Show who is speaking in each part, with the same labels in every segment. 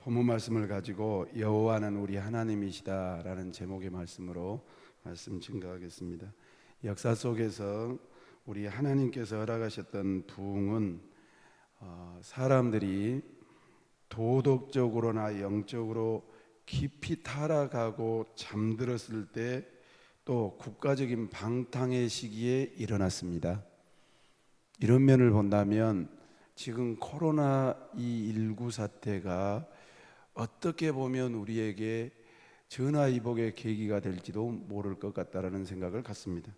Speaker 1: 본문 말씀을 가지고 여호와는 우리 하나님이시다라는 제목의 말씀으로 말씀 증거하겠습니다. 역사 속에서 우리 하나님께서 허락하셨던 부흥은 사람들이 도덕적으로나 영적으로 깊이 타락하고 잠들었을 때 또 국가적인 방탕의 시기에 일어났습니다. 이런 면을 본다면 지금 코로나19 사태가 어떻게 보면 우리에게 전화위복의 계기가 될지도 모를 것 같다라는 생각을 갖습니다.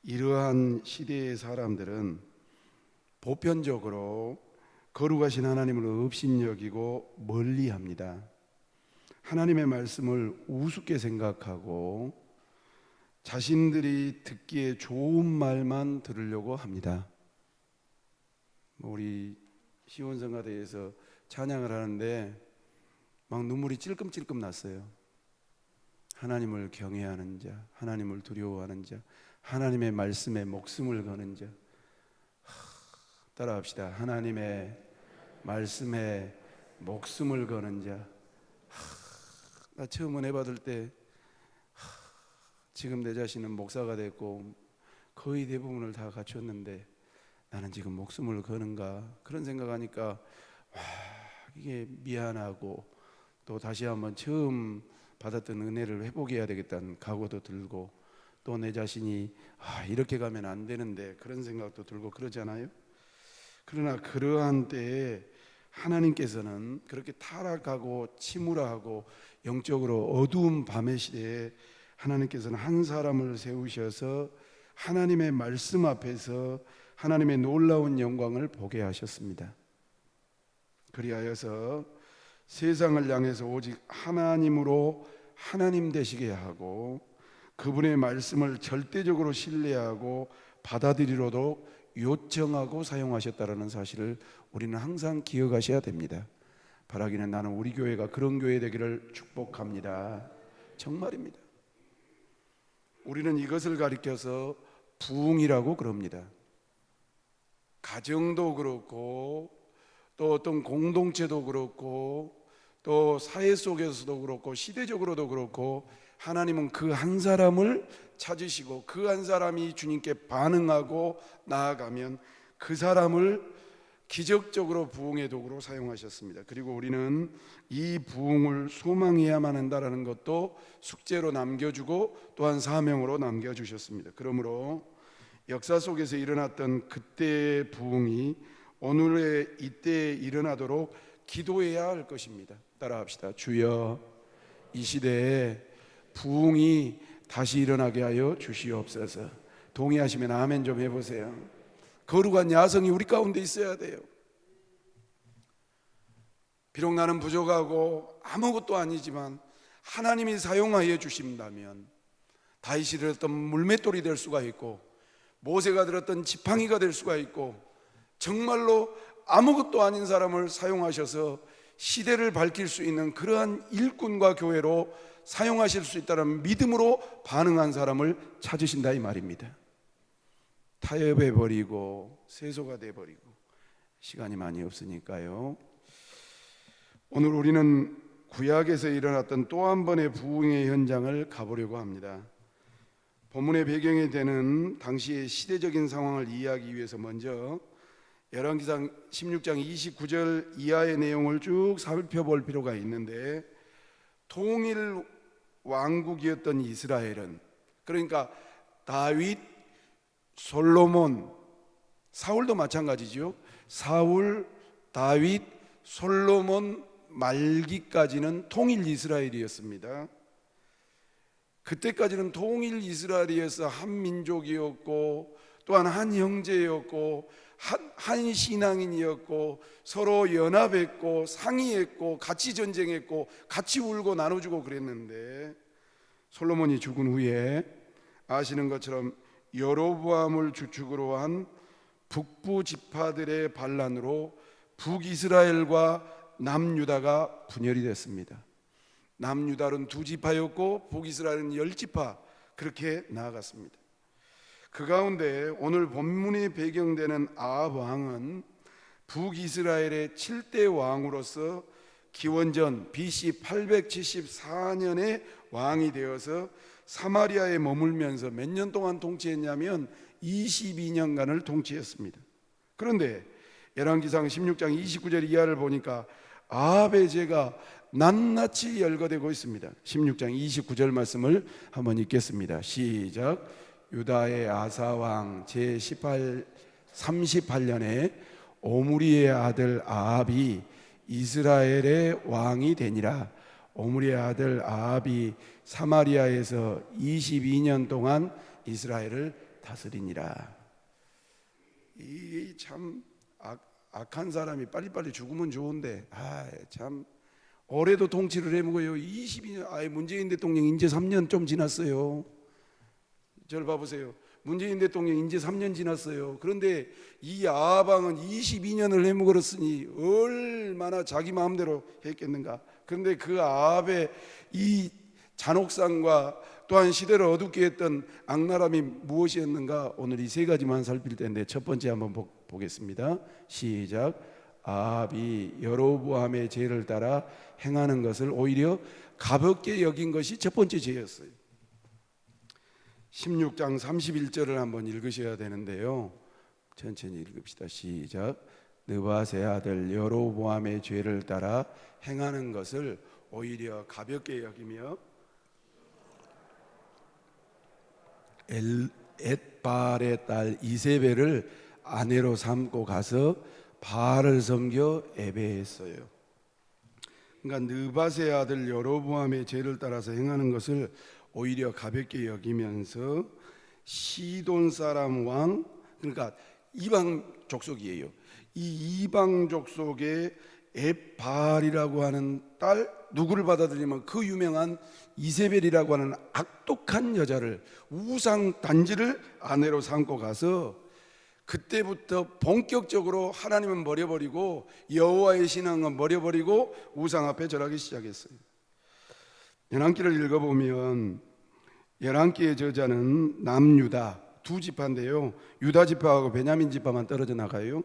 Speaker 1: 이러한 시대의 사람들은 보편적으로 거룩하신 하나님을 업신여기고 멀리합니다. 하나님의 말씀을 우습게 생각하고 자신들이 듣기에 좋은 말만 들으려고 합니다. 우리 시온성가대에서 찬양을 하는데 막 눈물이 찔끔찔끔 났어요. 하나님을 경외하는 자, 하나님을 두려워하는 자, 하나님의 말씀에 목숨을 거는 자. 따라합시다. 하나님의 말씀에 목숨을 거는 자. 나 처음 은혜 받을 때 지금 내 자신은 목사가 됐고 거의 대부분을 다 갖췄는데 나는 지금 목숨을 거는가, 그런 생각하니까 이게 미안하고 또 다시 한번 처음 받았던 은혜를 회복해야 되겠다는 각오도 들고 또 내 자신이 이렇게 가면 안 되는데 그런 생각도 들고 그러잖아요. 그러나 그러한 때에 하나님께서는 그렇게 타락하고 침울하고 영적으로 어두운 밤의 시대에 하나님께서는 한 사람을 세우셔서 하나님의 말씀 앞에서 하나님의 놀라운 영광을 보게 하셨습니다. 그리하여서 세상을 향해서 오직 하나님으로 하나님 되시게 하고 그분의 말씀을 절대적으로 신뢰하고 받아들이도록 요청하고 사용하셨다는 사실을 우리는 항상 기억하셔야 됩니다. 바라기는 나는 우리 교회가 그런 교회 되기를 축복합니다. 정말입니다. 우리는 이것을 가리켜서 부흥이라고 그럽니다. 가정도 그렇고 또 어떤 공동체도 그렇고 또 사회 속에서도 그렇고 시대적으로도 그렇고 하나님은 그 한 사람을 찾으시고 그 한 사람이 주님께 반응하고 나아가면 그 사람을 기적적으로 부흥의 도구로 사용하셨습니다. 그리고 우리는 이 부흥을 소망해야만 한다는 것도 숙제로 남겨주고 또한 사명으로 남겨주셨습니다. 그러므로 역사 속에서 일어났던 그때의 부흥이 오늘의 이때에 일어나도록 기도해야 할 것입니다. 따라합시다. 주여, 이 시대에 부흥이 다시 일어나게 하여 주시옵소서. 동의하시면 아멘 좀 해보세요. 거룩한 야성이 우리 가운데 있어야 돼요. 비록 나는 부족하고 아무것도 아니지만 하나님이 사용하여 주신다면 다윗이 들었던 물맷돌이 될 수가 있고 모세가 들었던 지팡이가 될 수가 있고 정말로 아무것도 아닌 사람을 사용하셔서 시대를 밝힐 수 있는 그러한 일꾼과 교회로 사용하실 수 있다는 믿음으로 반응한 사람을 찾으신다 이 말입니다. 타협해버리고 세소가 돼버리고 시간이 많이 없으니까요. 오늘 우리는 구약에서 일어났던 또 한 번의 부흥의 현장을 가보려고 합니다. 본문의 배경이 되는 당시의 시대적인 상황을 이해하기 위해서 먼저 열왕기상 16장 29절 이하의 내용을 쭉 살펴볼 필요가 있는데, 통일 왕국이었던 이스라엘은, 그러니까 다윗, 솔로몬, 사울도 마찬가지죠. 사울, 다윗, 솔로몬 말기까지는 통일 이스라엘이었습니다. 그때까지는 통일 이스라엘이어서 한 민족이었고 또한 한 형제였고 한 신앙인이었고 서로 연합했고 상의했고 같이 전쟁했고 같이 울고 나눠주고 그랬는데, 솔로몬이 죽은 후에 아시는 것처럼 여로보암을 주축으로 한 북부 지파들의 반란으로 북이스라엘과 남유다가 분열이 됐습니다. 남유다는 2지파였고 북이스라엘은 10지파, 그렇게 나아갔습니다. 그 가운데 오늘 본문이 배경되는 아합 왕은 북이스라엘의 7대 왕으로서 기원전 BC 874년에 왕이 되어서 사마리아에 머물면서 몇 년 동안 통치했냐면 22년간을 통치했습니다. 그런데 열왕기상 16장 29절 이하를 보니까 아합의 죄가 낱낱이 열거되고 있습니다. 16장 29절 말씀을 한번 읽겠습니다. 시작. 유다의 아사왕 제38년에 오므리의 아들 아합이 이스라엘의 왕이 되니라. 오므리의 아들 아합이 사마리아에서 22년 동안 이스라엘을 다스리니라. 이 참 악한 사람이 빨리빨리 죽으면 좋은데 참 올해도 통치를 해보고요. 22년 문재인 대통령 이제 3년 좀 지났어요. 저를 봐보세요. 문재인 대통령 이제 3년 지났어요. 그런데 이 아합왕은 22년을 해먹었으니 얼마나 자기 마음대로 했겠는가. 그런데 그 아합의 이 잔혹상과 또한 시대를 어둡게 했던 악랄함이 무엇이었는가. 오늘 이 세 가지만 살필 텐데 첫 번째 한번 보겠습니다. 시작. 아합이 여로보암의 죄를 따라 행하는 것을 오히려 가볍게 여긴 것이 첫 번째 죄였어요. 16장 31절을 한번 읽으셔야 되는데요. 천천히 읽읍시다. 시작. 느밧의 아들 여로보암의 죄를 따라 행하는 것을 오히려 가볍게 여기며 엣바알의 딸 이세벨을 아내로 삼고 가서 바알을 섬겨 애배했어요. 그러니까 느밧의 아들 여로보암의 죄를 따라서 행하는 것을 오히려 가볍게 여기면서 시돈 사람 왕, 그러니까 이방 족속이에요. 이 이방 족속의 엣바알이라고 하는 딸, 누구를 받아들이면 그 유명한 이세벨이라고 하는 악독한 여자를, 우상 단지를 아내로 삼고 가서 그때부터 본격적으로 하나님은 버려버리고 여호와의 신앙은 버려버리고 우상 앞에 절하기 시작했어요. 열왕기를 읽어보면 열왕기의 저자는 남유다 두 지파인데요. 유다 지파하고 베냐민 지파만 떨어져 나가요.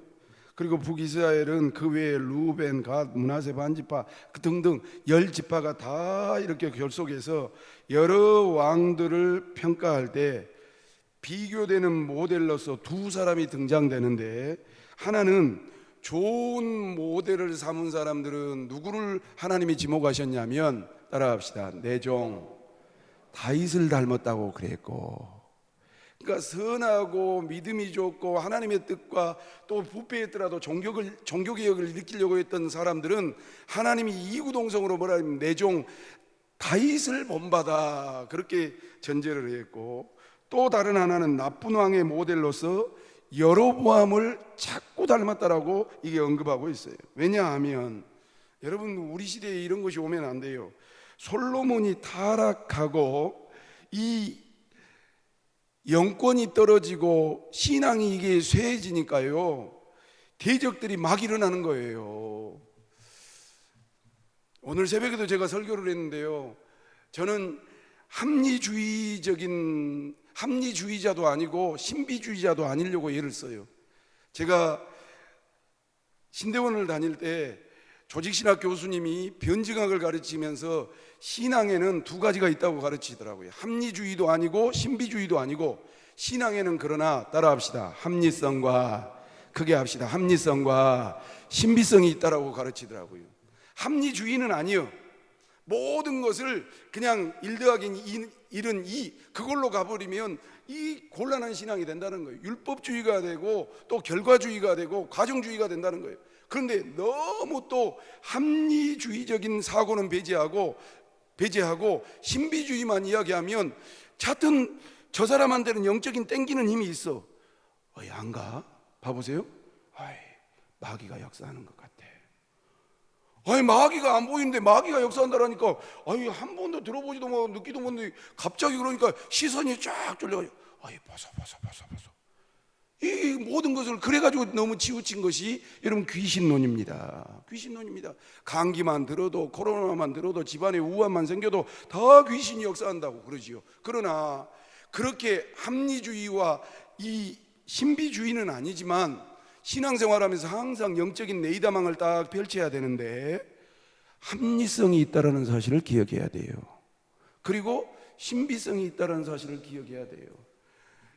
Speaker 1: 그리고 북이스라엘은 그 외에 루벤, 갓, 므낫세 반지파 등등 10지파가 다 이렇게 결속해서 여러 왕들을 평가할 때 비교되는 모델로서 두 사람이 등장되는데, 하나는 좋은 모델을 삼은 사람들은 누구를 하나님이 지목하셨냐면, 따라합시다. 내 종 다윗을 닮았다고 그랬고, 그러니까 선하고 믿음이 좋고 하나님의 뜻과 또 부패했더라도 종교개혁을 일으키려고 했던 사람들은 하나님이 이구동성으로 뭐라 하면 내 종 다윗을 본받아 그렇게 전제를 했고, 또 다른 하나는 나쁜 왕의 모델로서 여로보암을 자꾸 닮았다라고 이게 언급하고 있어요. 왜냐하면 여러분, 우리 시대에 이런 것이 오면 안 돼요. 솔로몬이 타락하고 이 영권이 떨어지고 신앙이 이게 쇠해지니까요, 대적들이 막 일어나는 거예요. 오늘 새벽에도 제가 설교를 했는데요, 저는 합리주의자도 아니고 신비주의자도 아니려고 예를 써요. 제가 신대원을 다닐 때 조직신학 교수님이 변증학을 가르치면서 신앙에는 두 가지가 있다고 가르치더라고요. 합리주의도 아니고 신비주의도 아니고, 신앙에는 그러나 따라합시다. 크게 합시다. 합리성과 신비성이 있다라고 가르치더라고요. 합리주의는 아니요, 모든 것을 그냥 1 더하기 1은 2 그걸로 가버리면 이 곤란한 신앙이 된다는 거예요. 율법주의가 되고 또 결과주의가 되고 과정주의가 된다는 거예요. 그런데 너무 또 합리주의적인 사고는 배제하고 신비주의만 이야기하면 하여튼 저 사람한테는 영적인 땡기는 힘이 있어. 안 가? 봐보세요. 마귀가 역사하는 것 같아. 마귀가 안 보이는데 마귀가 역사한다라니까, 한 번도 들어보지도 못 느끼도 못했는데 갑자기 그러니까 시선이 쫙 쫄려가지고 벗어. 이 모든 것을 그래가지고 너무 치우친 것이 여러분 귀신론입니다. 감기만 들어도, 코로나만 들어도, 집안에 우환만 생겨도 다 귀신이 역사한다고 그러지요. 그러나 그렇게 합리주의와 이 신비주의는 아니지만 신앙생활하면서 항상 영적인 내이다망을 딱 펼쳐야 되는데, 합리성이 있다는 사실을 기억해야 돼요. 그리고 신비성이 있다는 사실을 기억해야 돼요.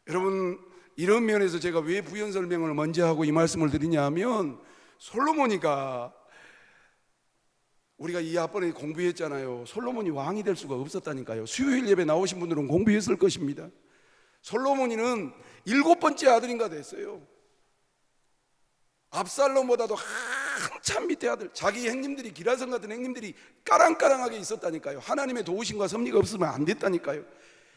Speaker 1: 여러분, 이런 면에서 제가 왜 부연 설명을 먼저 하고 이 말씀을 드리냐 하면, 솔로몬이가, 우리가 이 앞번에 공부했잖아요. 솔로몬이 왕이 될 수가 없었다니까요. 수요일 예배 나오신 분들은 공부했을 것입니다. 솔로몬이는 7번째 아들인가 됐어요. 압살롬보다도 한참 밑에 아들, 자기 형님들이, 기라성 같은 형님들이 까랑까랑하게 있었다니까요. 하나님의 도우심과 섭리가 없으면 안 됐다니까요.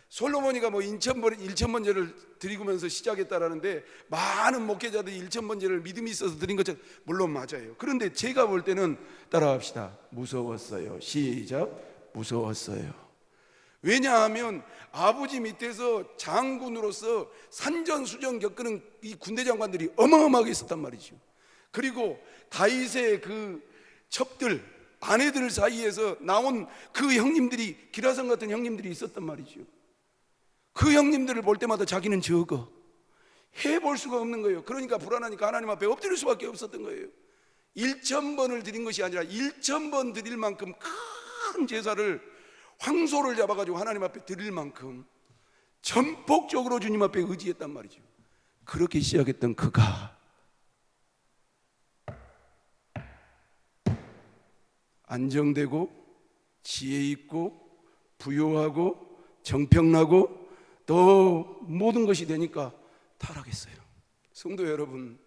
Speaker 1: 솔로몬이가 뭐 1,000번제를 드리면서 시작했다라는데, 많은 목회자들이 1,000번제를 믿음이 있어서 드린 것처럼, 물론 맞아요. 그런데 제가 볼 때는, 따라합시다, 무서웠어요. 시작. 무서웠어요. 왜냐하면 아버지 밑에서 장군으로서 산전수전 겪는 이 군대 장관들이 어마어마하게 있었단 말이죠. 그리고 다윗의 그 첩들, 아내들 사이에서 나온 그 형님들이, 기라성 같은 형님들이 있었단 말이죠. 그 형님들을 볼 때마다 자기는 적어, 해볼 수가 없는 거예요. 그러니까 불안하니까 하나님 앞에 엎드릴 수밖에 없었던 거예요. 1,000번을 드린 것이 아니라 1,000번 드릴 만큼 큰 제사를, 황소를 잡아가지고 하나님 앞에 드릴 만큼 전폭적으로 주님 앞에 의지했단 말이죠. 그렇게 시작했던 그가 안정되고 지혜 있고 부유하고 정평나고 또 모든 것이 되니까 타락했어요. 성도 여러분,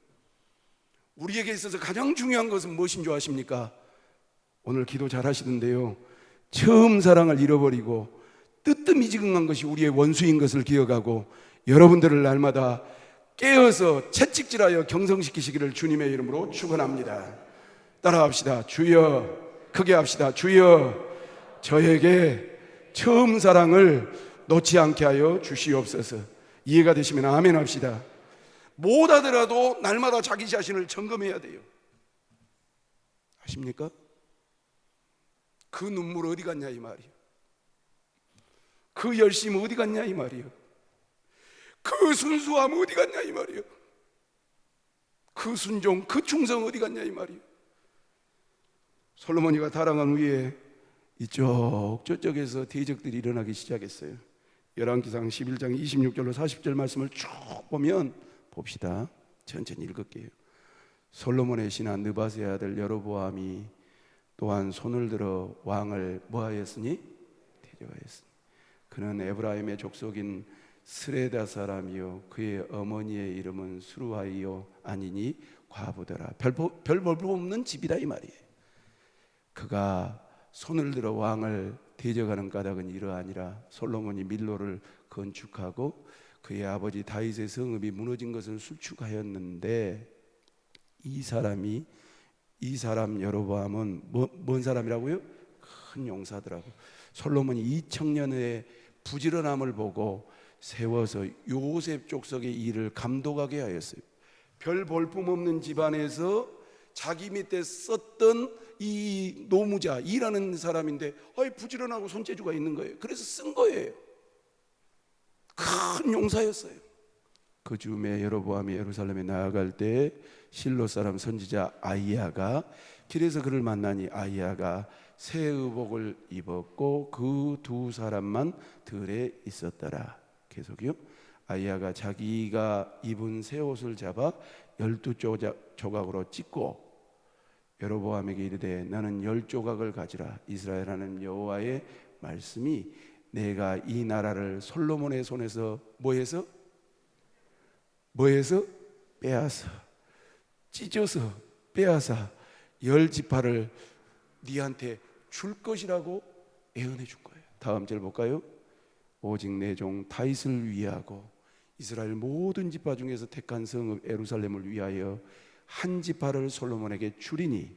Speaker 1: 우리에게 있어서 가장 중요한 것은 무엇인 줄 아십니까? 오늘 기도 잘 하시던데요, 처음 사랑을 잃어버리고 뜨뜻미지근한 것이 우리의 원수인 것을 기억하고, 여러분들을 날마다 깨어서 채찍질하여 경성시키시기를 주님의 이름으로 축원합니다. 따라합시다. 주여, 크게 합시다. 주여, 저에게 처음 사랑을 놓지 않게 하여 주시옵소서. 이해가 되시면 아멘 합시다. 못하더라도 날마다 자기 자신을 점검해야 돼요. 아십니까? 그 눈물 어디 갔냐 이 말이에요. 그 열심 어디 갔냐 이 말이에요. 그 순수함 어디 갔냐 이 말이에요. 그 순종, 그 충성 어디 갔냐 이 말이에요. 솔로몬이가 타락한 후에 이쪽 저쪽에서 대적들이 일어나기 시작했어요. 열왕기상 11장 26절로 40절 말씀을 쭉 보면, 봅시다. 천천히 읽을게요. 솔로몬의 신하 느바스의 아들 여로보암이 또한 손을 들어 왕을 뭐하였으니? 대적하였으니. 그는 에브라임의 족속인 스레다 사람이요 그의 어머니의 이름은 수루하이요 아니니 과부더라. 별 볼 없는 집이다 이 말이에요. 그가 손을 들어 왕을 대적하는 까닭은 이러하니라. 솔로몬이 밀로를 건축하고 그의 아버지 다윗의 성읍이 무너진 것을 수축하였는데, 이 사람 여로보암은 뭔 사람이라고요? 큰 용사더라고. 솔로몬이 이 청년의 부지런함을 보고 세워서 요셉 족속의 일을 감독하게 하였어요. 별 볼품 없는 집안에서 자기 밑에 썼던 이 노무자, 일하는 사람인데 부지런하고 손재주가 있는 거예요. 그래서 쓴 거예요. 큰 용사였어요. 그 즈음에 여로보암이 예루살렘에 나아갈 때 실로 사람 선지자 아히야가 길에서 그를 만나니, 아히야가 새 의복을 입었고 그 두 사람만 들에 있었더라. 계속이요. 아히야가 자기가 입은 새 옷을 잡아 12조각으로 찢고 여로보암에게 이르되, 너는 10조각을 가지라. 이스라엘 하나님 여호와의 말씀이 내가 이 나라를 솔로몬의 손에서 뭐해서 빼앗아, 찢어서 빼앗아 10지파를 네한테 줄 것이라고 예언해 준 거예요. 다음 절 볼까요? 오직 내 종 다윗을 위하고 이스라엘 모든 지파 중에서 택한 성읍 예루살렘을 위하여 한 지파를 솔로몬에게 주리니,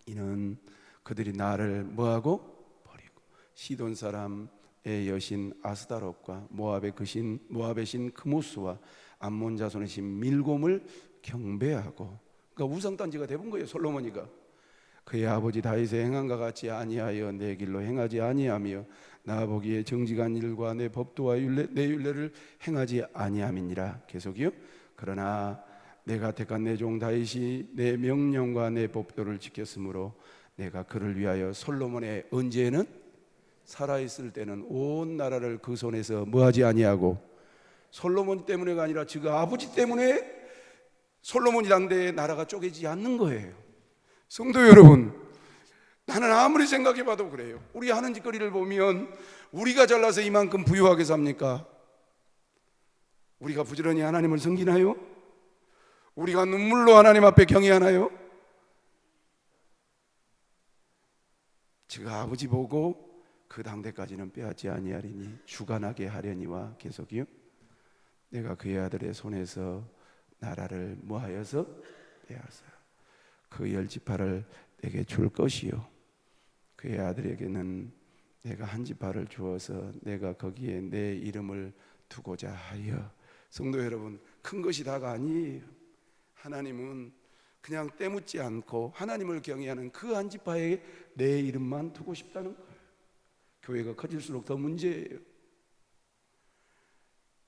Speaker 1: 이는 그들이 나를 뭐하고 버리고 시돈 사람의 여신 아스다롯과 모압의 신 크모스와 암몬 자손의 신 밀곰을 경배하고, 그러니까 우상단지가 되본 거예요. 솔로몬이가 그의 아버지 다윗의 행함과 같이 아니하여 내 길로 행하지 아니하며 나 보기에 정직한 일과 내 법도와 내 율례를 행하지 아니함이니라. 계속이요. 그러나 내가 택한 내 종 다윗이 내 명령과 내 법도를 지켰으므로 내가 그를 위하여 솔로몬의 언제는 살아있을 때는 온 나라를 그 손에서 뭐하지 아니하고, 솔로몬 때문에가 아니라 그 아버지 때문에 솔로몬이 당대에 나라가 쪼개지지 않는 거예요. 성도 여러분, 나는 아무리 생각해봐도 그래요. 우리 하는 짓거리를 보면 우리가 잘나서 이만큼 부유하게 삽니까? 우리가 부지런히 하나님을 섬기나요? 우리가 눈물로 하나님 앞에 경외하나요? 제가 아버지 보고 그 당대까지는 빼앗지 아니하리니 주관하게 하려니와 계속이요, 내가 그의 아들의 손에서 나라를 뭐하여서 빼앗아 그 10지파를 내게 줄 것이요, 그의 아들에게는 내가 한 지파를 주어서 내가 거기에 내 이름을 두고자 하여. 성도 여러분, 큰 것이 다가 아니에요. 하나님은 그냥 때묻지 않고 하나님을 경외하는 그 한 지파에 내 이름만 두고 싶다는 거예요. 교회가 커질수록 더 문제예요.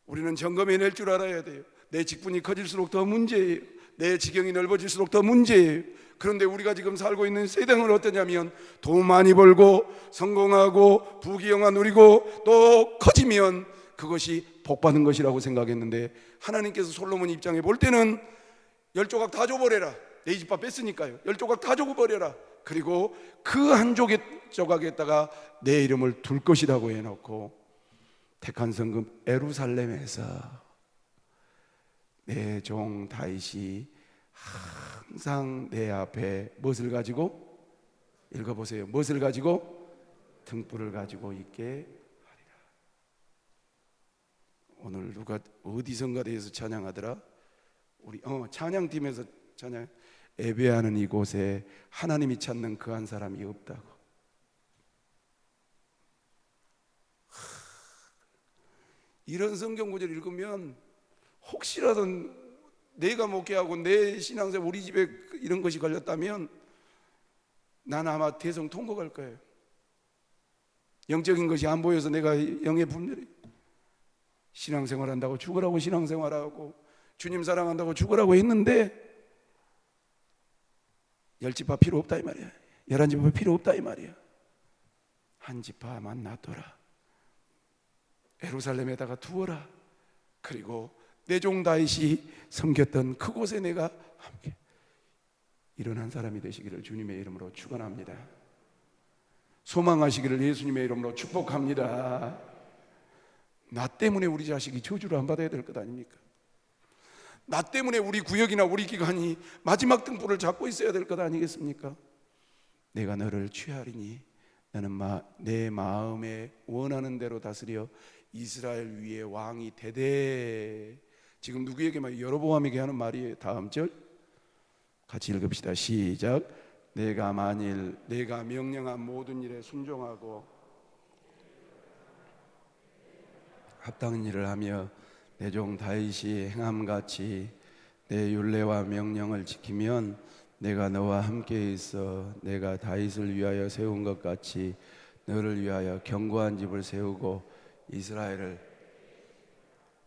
Speaker 1: 우리는 점검해낼 줄 알아야 돼요. 내 직분이 커질수록 더 문제예요. 내 지경이 넓어질수록 더 문제예요. 그런데 우리가 지금 살고 있는 세상은 어떠냐면, 돈 많이 벌고 성공하고 부귀영화 누리고 또 커지면 그것이 복받은 것이라고 생각했는데, 하나님께서 솔로몬 입장에 볼 때는 10조각 다 줘버려라. 내 지파 뺐으니까요. 10조각 다 줘버려라. 그리고 그 한 조각에다가 내 이름을 둘 것이라고 해놓고, 택한 성읍 예루살렘에서 내 종 다윗이 항상 내 앞에 무엇을 가지고, 읽어보세요, 무엇을 가지고? 등불을 가지고 있게 하리라. 오늘 누가 어디선가 대해서 찬양하더라? 우리 찬양팀에서 찬양, 예배하는 이곳에 하나님이 찾는 그 한 사람이 없다고. 이런 성경 구절 읽으면 혹시라도 내가 목회하고 내 신앙생활, 우리 집에 이런 것이 걸렸다면 나는 아마 대성 통곡할 거예요. 영적인 것이 안 보여서 내가 영의 분별이, 신앙생활 한다고 죽으라고 신앙생활하고 주님 사랑한다고 죽으라고 했는데 10지파 필요 없다 이 말이야. 11지파 필요 없다 이 말이야. 한 지파만 놔둬라. 예루살렘에다가 두어라. 그리고 내 종 다윗이 섬겼던 그곳에 내가 함께. 이런 한 사람이 되시기를 주님의 이름으로 축원합니다. 소망하시기를 예수님의 이름으로 축복합니다. 나 때문에 우리 자식이 저주를 안 받아야 될 것 아닙니까? 나 때문에 우리 구역이나 우리 기관이 마지막 등불을 잡고 있어야 될 것 아니겠습니까? 내가 너를 취하리니 너는 내 마음에 원하는 대로 다스려 이스라엘 위에 왕이 되되. 지금 누구에게 말? 여로보암에게 하는 말이에요. 다음 절 같이 읽읍시다. 시작. 내가 만일 내가 명령한 모든 일에 순종하고 합당한 일을 하며 내 종 다윗이 행함같이 내 율례와 명령을 지키면 내가 너와 함께 있어 내가 다윗을 위하여 세운 것 같이 너를 위하여 견고한 집을 세우고 이스라엘을.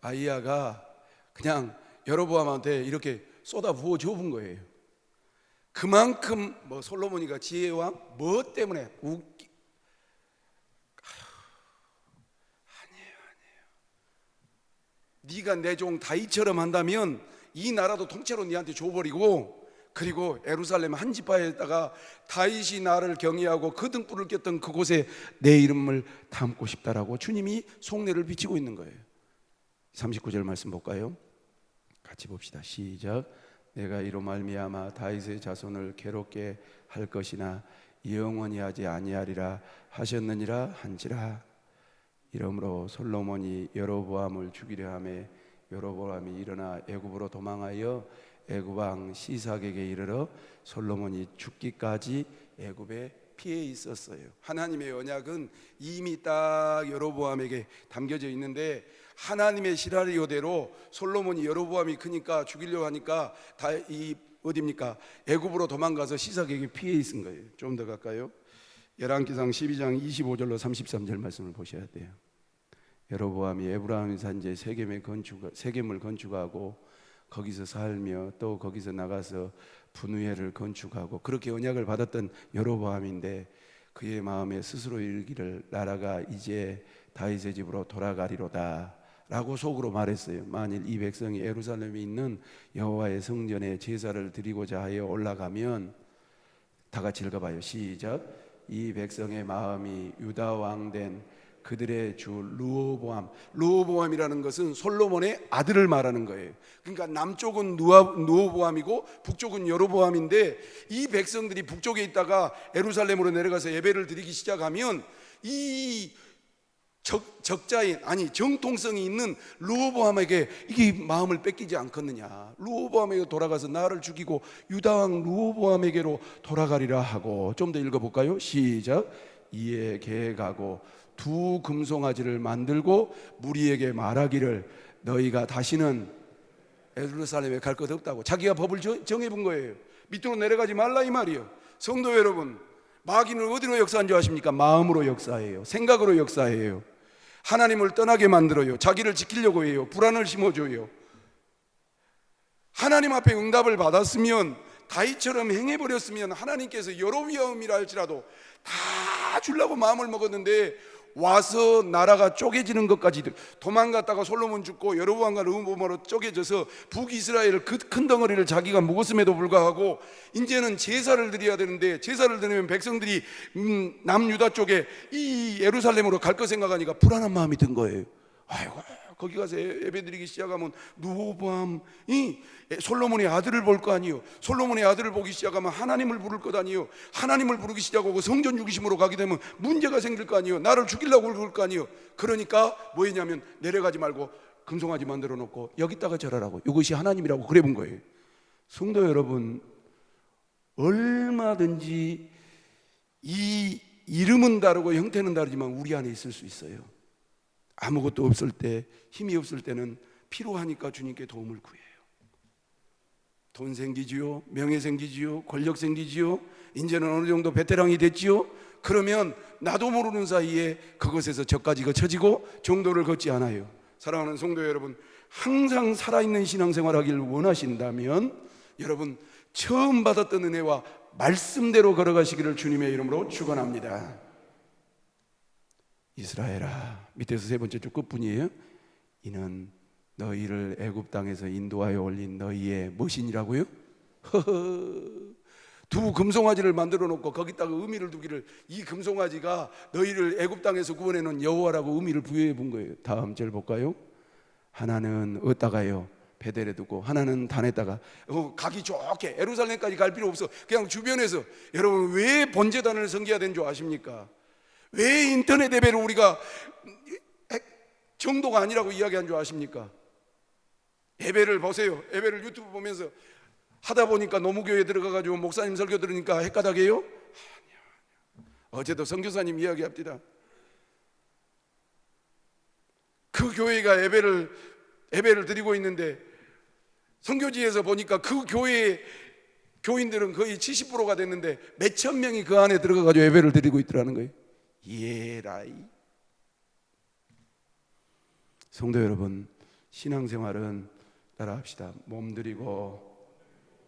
Speaker 1: 아히야가 그냥 여로보암한테 이렇게 쏟아 부어 준 거예요. 그만큼 솔로몬이가 지혜왕 뭐 때문에 네가 내 종 다윗처럼 한다면 이 나라도 통째로 네한테 줘버리고, 그리고 예루살렘 한 지파에다가 다윗이 나를 경외하고 그 등불을 꼈던 그곳에 내 이름을 담고 싶다라고 주님이 속내를 비치고 있는 거예요. 39절 말씀 볼까요? 같이 봅시다. 시작. 내가 이로 말미암아 다윗의 자손을 괴롭게 할 것이나 영원히 하지 아니하리라 하셨느니라 한지라. 이러므로 솔로몬이 여로보암을 죽이려 하매 여로보암이 일어나 애굽으로 도망하여 애굽 왕 시삭에게 이르러 솔로몬이 죽기까지 애굽에 피해 있었어요. 하나님의 언약은 이미 딱 여로보암에게 담겨져 있는데, 하나님의 시나리오대로 솔로몬이 여로보암이 크니까 죽이려고 하니까 어디입니까? 애굽으로 도망가서 시삭에게 피해 있은 거예요. 좀 더 갈까요? 열왕기상 12장 25절로 33절 말씀을 보셔야 돼요. 여로보암이 에브라임 산지에 세겜을 건축하고 거기서 살며 또 거기서 나가서 분우회를 건축하고 그렇게 언약을 받았던 여로보암인데 그의 마음에 스스로 이르기를 나라가 이제 다윗의 집으로 돌아가리로다 라고 속으로 말했어요. 만일 이 백성이 예루살렘에 있는 여호와의 성전에 제사를 드리고자 하여 올라가면, 다 같이 읽어봐요. 시작. 이 백성의 마음이 유다 왕된 그들의 주 르호보암이라는 것은 솔로몬의 아들을 말하는 거예요. 그러니까 남쪽은 르호보암이고 북쪽은 여로보암인데, 이 백성들이 북쪽에 있다가 예루살렘으로 내려가서 예배를 드리기 시작하면 이 적자인, 아니 정통성이 있는 르호보암에게 이게 마음을 뺏기지 않겠느냐. 르호보암에게 돌아가서 나를 죽이고 유다왕 르호보암에게로 돌아가리라 하고, 좀 더 읽어볼까요? 시작. 이에 계획하고 두 금송아지를 만들고 무리에게 말하기를 너희가 다시는 예루살렘에 갈 것 없다고. 자기가 법을 정해본 거예요. 밑으로 내려가지 말라 이 말이에요. 성도 여러분, 마귀는 어디로 역사한 줄 아십니까? 마음으로 역사해요. 생각으로 역사해요. 하나님을 떠나게 만들어요. 자기를 지키려고 해요. 불안을 심어줘요. 하나님 앞에 응답을 받았으면, 다윗처럼 행해버렸으면 하나님께서 여로보암이라 할지라도 다 주려고 마음을 먹었는데, 와서 나라가 쪼개지는 것까지, 도망갔다가 솔로몬 죽고 여로보암과 르호보암으로 쪼개져서 북이스라엘 그 큰 덩어리를 자기가 묵었음에도 불구하고 이제는 제사를 드려야 되는데, 제사를 드리면 백성들이 남유다 쪽에 이 예루살렘으로 갈 거 생각하니까 불안한 마음이 든 거예요. 아이고, 거기 가서 예배드리기 시작하면 르호보암이 솔로몬의 아들을 볼 거 아니에요. 솔로몬의 아들을 보기 시작하면 하나님을 부를 것 아니에요. 하나님을 부르기 시작하고 성전 유기심으로 가게 되면 문제가 생길 거 아니에요. 나를 죽이려고 그럴 거 아니에요. 그러니까 뭐 했냐면, 내려가지 말고 금송아지 만들어 놓고 여기다가 절하라고, 이것이 하나님이라고 그래 본 거예요. 성도 여러분, 얼마든지 이 이름은 다르고 형태는 다르지만 우리 안에 있을 수 있어요. 아무것도 없을 때, 힘이 없을 때는 필요하니까 주님께 도움을 구해요. 돈 생기지요, 명예 생기지요, 권력 생기지요, 이제는 어느 정도 베테랑이 됐지요. 그러면 나도 모르는 사이에 그것에서 저까지 거쳐지고 정도를 걷지 않아요. 사랑하는 성도 여러분, 항상 살아있는 신앙생활 하기를 원하신다면 여러분, 처음 받았던 은혜와 말씀대로 걸어가시기를 주님의 이름으로 축원합니다. 이스라엘아, 밑에서 세 번째 줄 끝분이에요. 이는 너희를 애굽 땅에서 인도하여 올린 너희의 무엇이니라고요? 두 금송아지를 만들어 놓고 거기다가 의미를 두기를, 이 금송아지가 너희를 애굽 땅에서 구원해 놓은 여호와라고 의미를 부여해 본 거예요. 다음 절 볼까요? 하나는 어디다가요? 베델에 두고, 하나는 단에다가. 가기 좋게 예루살렘까지 갈 필요 없어. 그냥 주변에서. 여러분, 왜 번제단을 섬겨야 되는 줄 아십니까? 왜 인터넷 예배를 우리가 정도가 아니라고 이야기한 줄 아십니까? 예배를 보세요. 예배를 유튜브 보면서 하다 보니까 노무교에 들어가가지고 목사님 설교 들으니까 헷가닥해요? 아니야. 어제도 선교사님 이야기합니다. 그 교회가 예배를 드리고 있는데 선교지에서 보니까 그 교회의 교인들은 거의 70%가 됐는데 몇천 명이 그 안에 들어가가지고 예배를 드리고 있더라는 거예요. 예라이. 성도 여러분, 신앙생활은 따라합시다. 몸 들이고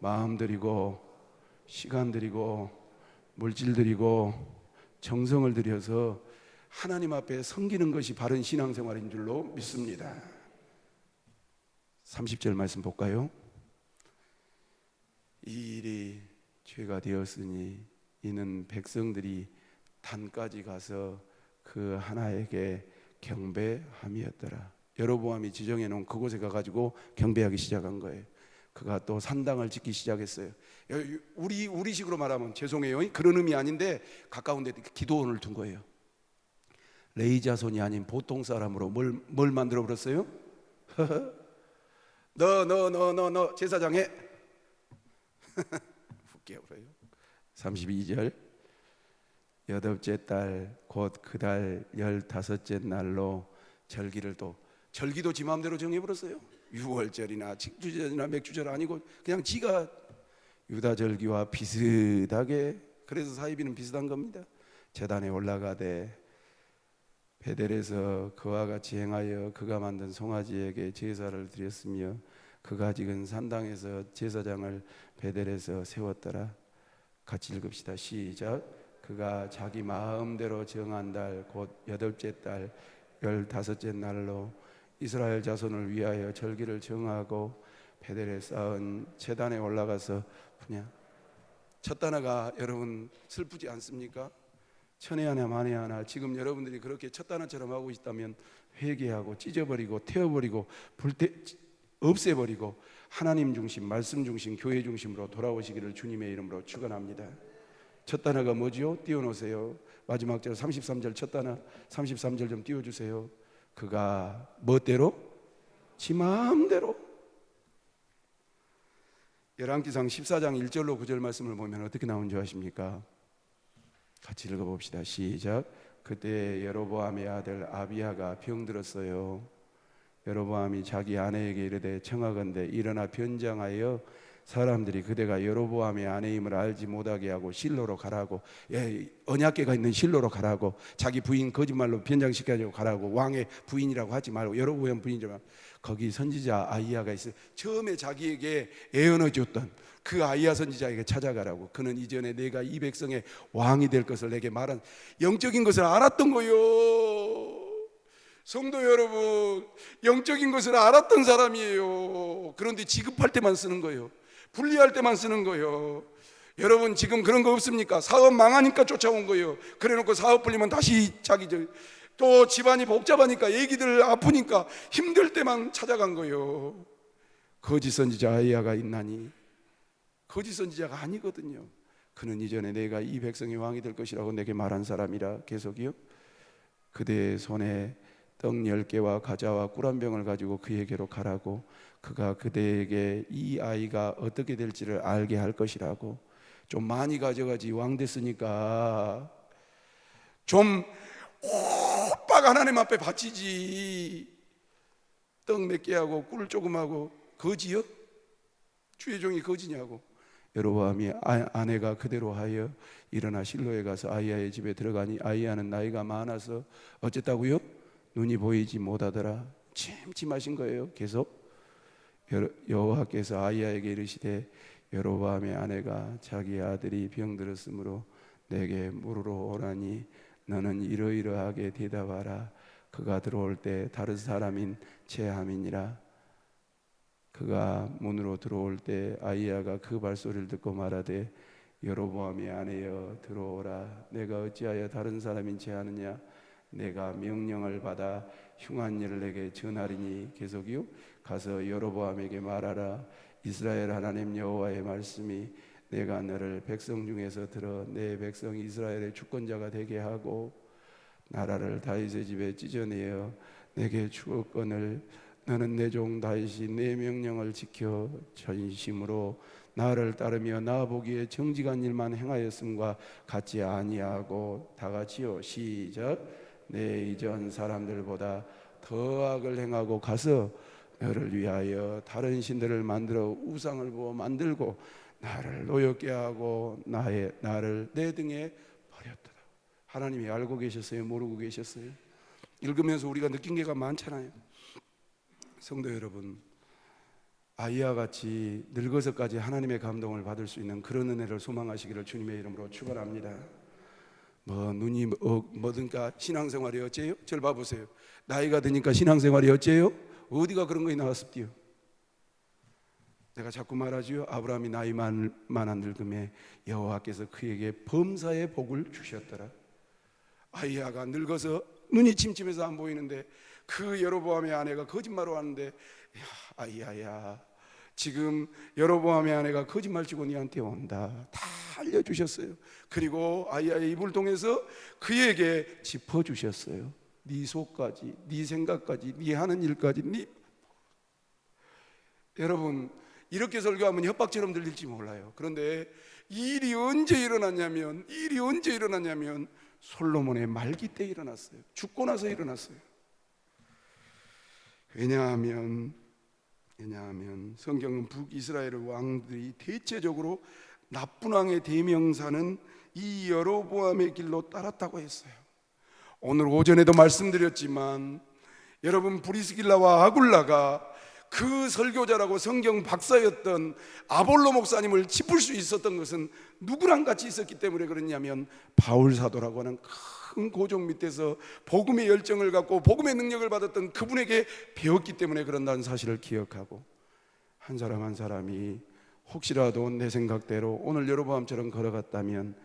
Speaker 1: 마음 들이고 시간 들이고 물질 들이고 정성을 들여서 하나님 앞에 섬기는 것이 바른 신앙생활인 줄로 믿습니다. 30절 말씀 볼까요? 이 일이 죄가 되었으니 이는 백성들이 단까지 가서 그 하나에게 경배함이었더라. 여로보암이 지정해 놓은 그곳에 가가지고 경배하기 시작한 거예요. 그가 또 산당을 짓기 시작했어요. 우리식으로 말하면 죄송해요, 그런 의미 아닌데 가까운 데 기도원을 둔 거예요. 레이자손이 아닌 보통 사람으로 뭘 만들어 버렸어요? 너 제사장 해. 웃겨버려요. 32절. 여덟째 달 곧 그 달 15째 날로 절기도 지 마음대로 정해버렸어요. 6월절이나 칙주절이나 맥주절 아니고 그냥 지가 유다절기와 비슷하게, 그래서 사이비는 비슷한 겁니다. 제단에 올라가되 베델에서 그와 같이 행하여 그가 만든 송아지에게 제사를 드렸으며 그가 지금 산당에서 제사장을 베델에서 세웠더라. 같이 읽읍시다. 시작. 그가 자기 마음대로 정한 달 곧 8째 달 15째 날로 이스라엘 자손을 위하여 절기를 정하고 베델에 쌓은 제단에 올라가서 그냥 첫 단어가 여러분 슬프지 않습니까? 천에 하나 만에 하나. 지금 여러분들이 그렇게 첫 단어처럼 하고 있다면 회개하고 찢어버리고 태워버리고 없애버리고 하나님 중심, 말씀 중심, 교회 중심으로 돌아오시기를 주님의 이름으로 축원합니다. 첫 단어가 뭐죠? 띄워놓으세요. 마지막 절 33절 첫 단어 33절 좀 띄워주세요. 그가 멋대로? 지 마음대로. 열왕기상 14장 1절로 9절 말씀을 보면 어떻게 나온 줄 아십니까? 같이 읽어봅시다. 시작. 그때 여로보암의 아들 아비야가 병들었어요. 여로보암이 자기 아내에게 이르되 청하건대 일어나 변장하여 사람들이 그대가 여로보암의 아내임을 알지 못하게 하고 실로로 가라고, 언약궤가 있는 실로로 가라고, 자기 부인 거짓말로 변장시켜가지고 가라고, 왕의 부인이라고 하지 말고 여로보암 부인이라고. 거기 선지자 아이야가 있어요. 처음에 자기에게 예언해 줬던 그 아이야 선지자에게 찾아가라고. 그는 이전에 내가 이 백성의 왕이 될 것을 내게 말한 영적인 것을 알았던 거요. 성도 여러분, 영적인 것을 알았던 사람이에요. 그런데 지급할 때만 쓰는 거예요. 분리할 때만 쓰는 거예요. 여러분 지금 그런 거 없습니까? 사업 망하니까 쫓아온 거예요. 그래놓고 사업 풀리면 다시 또 집안이 복잡하니까 애기들 아프니까 힘들 때만 찾아간 거예요. 거짓 선지자 아이야가 있나니? 거짓 선지자가 아니거든요. 그는 이전에 내가 이 백성의 왕이 될 것이라고 내게 말한 사람이라. 계속이요. 그대의 손에 떡 10개와 과자와 꿀 한 병을 가지고 그에게로 가라고. 그가 그대에게 이 아이가 어떻게 될지를 알게 할 것이라고. 좀 많이 가져가지, 왕 됐으니까 좀 오빠가 하나님 앞에 바치지. 떡 몇 개하고 꿀 조금 하고 거지요? 주의 종이 거지냐고. 여로보암이 아내가 그대로 하여 일어나 실로에 가서 아이야의 집에 들어가니 아이야는 나이가 많아서 어쨌다고요? 눈이 보이지 못하더라. 침침하신 거예요. 계속 여호와께서 아이야에게 이르시되 여로보암의 아내가 자기 아들이 병들었으므로 내게 물으러 오라니 너는 이러이러하게 대답하라. 그가 들어올 때 다른 사람인 체함이니라. 그가 문으로 들어올 때 아이야가 그 발소리를 듣고 말하되 여로보암의 아내여 들어오라. 내가 어찌하여 다른 사람인 체하느냐? 내가 명령을 받아 흉한 일을 내게 전하리니. 계속이요. 가서 여로보암에게 말하라. 이스라엘 하나님 여호와의 말씀이 내가 너를 백성 중에서 들어 내 백성 이스라엘의 주권자가 되게 하고 나라를 다윗의 집에 찢어내어 내게 주었거늘 너는 내 종 다윗이 내 명령을 지켜 전심으로 나를 따르며 나 보기에 정직한 일만 행하였음과 같지 아니하고. 다 같이요. 시작. 내 이전 사람들보다 더 악을 행하고 가서 너를 위하여 다른 신들을 만들어 우상을 부어 만들고 나를 노엽게 하고 나를 내 등에 버렸더라. 하나님이 알고 계셨어요? 모르고 계셨어요? 읽으면서 우리가 느낀 게가 많잖아요. 성도 여러분, 아이야 같이 늙어서까지 하나님의 감동을 받을 수 있는 그런 은혜를 소망하시기를 주님의 이름으로 축원합니다. 눈이 뭐든가 신앙생활이 어째요? 저를 봐보세요. 나이가 드니까 신앙생활이 어째요? 어디가 그런 거에 나왔습디요? 내가 자꾸 말하지요. 아브라함이 나이 많은 늙음에 여호와께서 그에게 범사의 복을 주셨더라. 아이야가 늙어서 눈이 침침해서 안 보이는데 그 여로보암의 아내가 거짓말을 하는데, 아이야야 지금 여로보암의 아내가 거짓말치고 니한테 온다. 다 알려주셨어요. 그리고 아이야의 입을 통해서 그에게 짚어주셨어요. 네 속까지, 네 생각까지, 네 하는 일까지. 여러분 이렇게 설교하면 협박처럼 들릴지 몰라요. 그런데 일이 언제 일어났냐면 솔로몬의 말기 때 일어났어요. 죽고 나서 일어났어요. 왜냐하면 성경은 북이스라엘 왕들이 대체적으로 나쁜 왕의 대명사는 이 여로보암의 길로 따랐다고 했어요. 오늘 오전에도 말씀드렸지만 여러분 브리스길라와 아굴라가 그 설교자라고 성경 박사였던 아볼로 목사님을 짚을 수 있었던 것은 누구랑 같이 있었기 때문에 그랬냐면 바울 사도라고 하는 큰 고종 밑에서 복음의 열정을 갖고 복음의 능력을 받았던 그분에게 배웠기 때문에 그런다는 사실을 기억하고, 한 사람 한 사람이 혹시라도 내 생각대로 오늘 여로보암처럼 걸어갔다면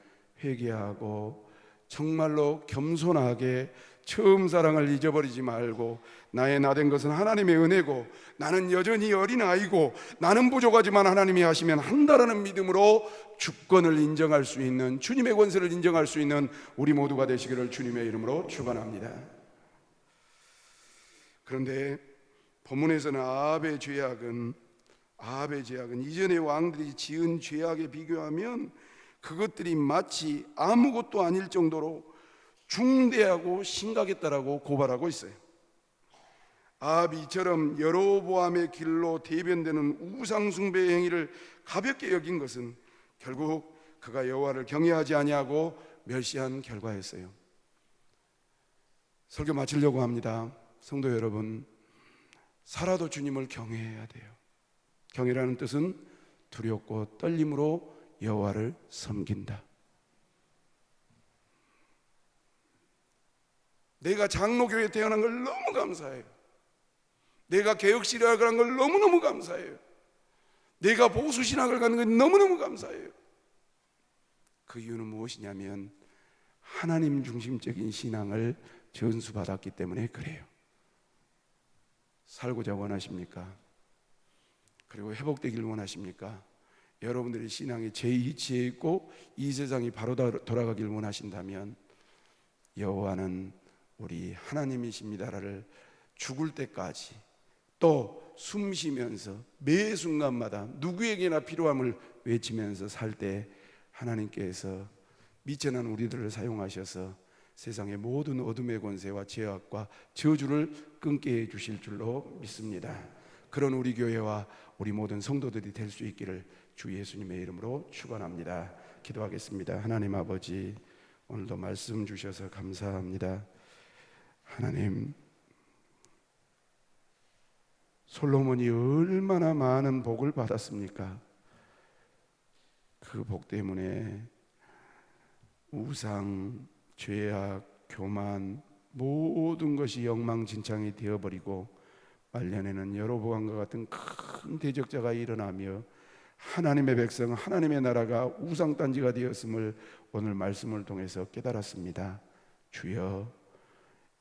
Speaker 1: 회개하고 정말로 겸손하게 처음 사랑을 잊어버리지 말고, 나의 나된 것은 하나님의 은혜고 나는 여전히 어린아이고 나는 부족하지만 하나님이 하시면 한다라는 믿음으로 주권을 인정할 수 있는, 주님의 권세를 인정할 수 있는 우리 모두가 되시기를 주님의 이름으로 축원합니다. 그런데 본문에서는 아합의 죄악은 이전의 왕들이 지은 죄악에 비교하면 그것들이 마치 아무것도 아닐 정도로 중대하고 심각했다라고 고발하고 있어요. 아합이 이처럼 여로보암의 길로 대변되는 우상 숭배의 행위를 가볍게 여긴 것은 결국 그가 여호와를 경외하지 아니하고 멸시한 결과였어요. 설교 마치려고 합니다. 성도 여러분, 살아도 주님을 경외해야 돼요. 경외라는 뜻은 두렵고 떨림으로 여호와를 섬긴다. 내가 장로교회에 태어난 걸 너무 감사해요. 내가 개혁신학을 한 걸 너무너무 감사해요. 내가 보수신학을 가는 걸 너무너무 감사해요. 그 이유는 무엇이냐면 하나님 중심적인 신앙을 전수받았기 때문에 그래요. 살고자 원하십니까? 그리고 회복되길 원하십니까? 여러분들의 신앙이 제 이치에 있고 이 세상이 바로 돌아가길 원하신다면 여호와는 우리 하나님이십니다를 죽을 때까지, 또 숨 쉬면서 매 순간마다 누구에게나 필요함을 외치면서 살 때 하나님께서 미천한 우리들을 사용하셔서 세상의 모든 어둠의 권세와 죄악과 저주를 끊게 해주실 줄로 믿습니다. 그런 우리 교회와 우리 모든 성도들이 될 수 있기를 주 예수님의 이름으로 축원합니다. 기도하겠습니다. 하나님 아버지, 오늘도 말씀 주셔서 감사합니다. 하나님, 솔로몬이 얼마나 많은 복을 받았습니까? 그 복 때문에 우상, 죄악, 교만 모든 것이 엉망진창이 되어버리고 말년에는 여로보암과 같은 큰 대적자가 일어나며 하나님의 백성, 하나님의 나라가 우상단지가 되었음을 오늘 말씀을 통해서 깨달았습니다. 주여,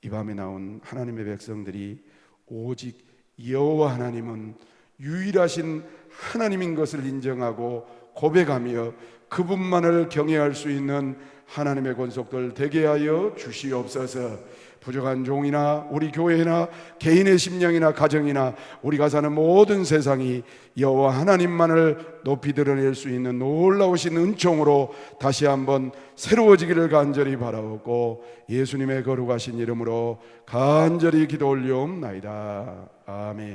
Speaker 1: 이 밤에 나온 하나님의 백성들이 오직 여호와 하나님은 유일하신 하나님인 것을 인정하고 고백하며 그분만을 경외할 수 있는 하나님의 권속들 되게 하여 주시옵소서. 부족한 종이나 우리 교회나 개인의 심령이나 가정이나 우리가 사는 모든 세상이 여호와 하나님만을 높이 드러낼 수 있는 놀라우신 은총으로 다시 한번 새로워지기를 간절히 바라옵고 예수님의 거룩하신 이름으로 간절히 기도 올리옵나이다. 아멘.